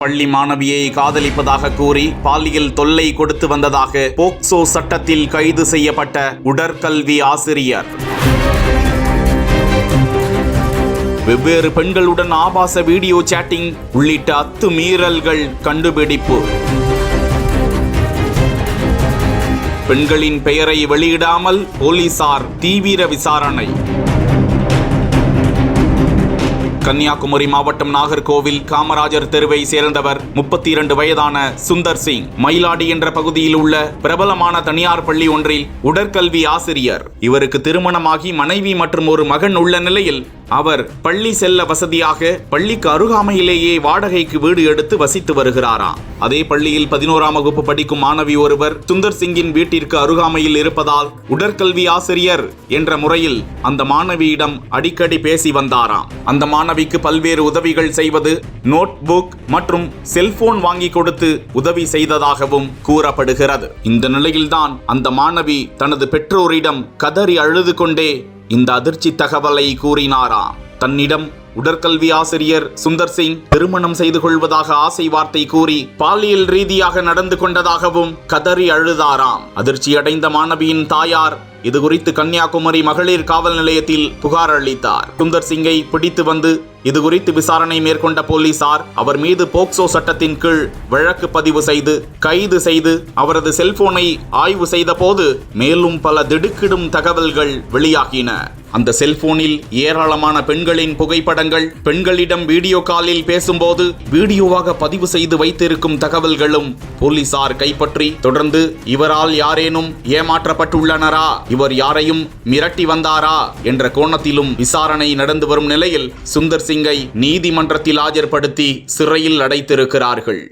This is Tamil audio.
பள்ளி மாணவியை காதலிப்பதாக கூறி பாலியல் தொல்லை கொடுத்து வந்ததாக போக்சோ சட்டத்தில் கைது செய்யப்பட்ட உடற்கல்வி ஆசிரியர். வெவ்வேறு பெண்களுடன் ஆபாச வீடியோ சேட்டிங் உள்ளிட்ட அத்துமீறல்கள் கண்டுபிடிப்பு. பெண்களின் பெயரை வெளியிடாமல் போலீசார் தீவிர விசாரணை. கன்னியாகுமரி மாவட்டம் நாகர்கோவில் காமராஜர் தெருவை சேர்ந்தவர் 32 வயதான சுந்தர் சிங். மயிலாடி என்ற பகுதியில் உள்ள பிரபலமான தனியார் பள்ளி ஒன்றில் உடற்கல்வி ஆசிரியர். இவருக்கு திருமணமாகி மனைவி மற்றும் ஒரு மகன் உள்ள நிலையில் அவர் பள்ளி செல்ல வசதியாக பள்ளிக்கு அருகாமையிலேயே வாடகைக்கு வீடு எடுத்து வசித்து வருகிறாராம். அதே பள்ளியில் 11ஆம் வகுப்பு படிக்கும் மாணவி ஒருவர் சுந்தர் சிங்கின் வீட்டிற்கு அருகாமையில் இருப்பதால் உடற்கல்வி ஆசிரியர் என்ற முறையில் அந்த மாணவியிடம் அடிக்கடி பேசி வந்தாராம். அந்த மாணவிக்கு பல்வேறு உதவிகள் செய்வது, நோட் புக் மற்றும் செல்போன் வாங்கி கொடுத்து உதவி செய்ததாகவும் கூறப்படுகிறது. இந்த நிலையில்தான் அந்த மாணவி தனது பெற்றோரிடம் கதறி அழுது கொண்டே இந்த அதிர்ச்சி தகவலை கூறினாராம். தன்னிடம் உடற்கல்வி ஆசிரியர் சுந்தர் சிங் திருமணம் செய்து கொள்வதாக ஆசை வார்த்தை கூறி பாலியல் ரீதியாக நடந்து கொண்டதாகவும் கதறி அழுதாராம். அதிர்ச்சியடைந்த மாணவியின் தாயார் இதுகுறித்து கன்னியாகுமரி மகளிர் காவல் நிலையத்தில் புகார் அளித்தார். சுந்தர் சிங்கை பிடித்து வந்து இதுகுறித்து விசாரணை மேற்கொண்ட போலீசார் அவர் மீது போக்சோ சட்டத்தின் கீழ் வழக்கு பதிவு செய்து கைது செய்து அவரது செல்போனை ஆய்வு செய்த போது மேலும் பல திடுக்கிடும் தகவல்கள் வெளியாகின. அந்த செல்போனில் ஏராளமான பெண்களின் புகைப்படங்கள், பெண்களிடம் வீடியோ காலில் பேசும்போது வீடியோவாக பதிவு செய்து வைத்திருக்கும் தகவல்களும் போலீசார் கைப்பற்றி தொடர்ந்து இவரால் யாரேனும் ஏமாற்றப்பட்டுள்ளனரா, இவர் யாரையும் மிரட்டி வந்தாரா என்ற கோணத்திலும் விசாரணை நடந்து வரும் நிலையில் சுந்தர் சிங்கை நீதிமன்றத்தில் ஆஜர்படுத்தி சிறையில் அடைத்திருக்கிறார்கள்.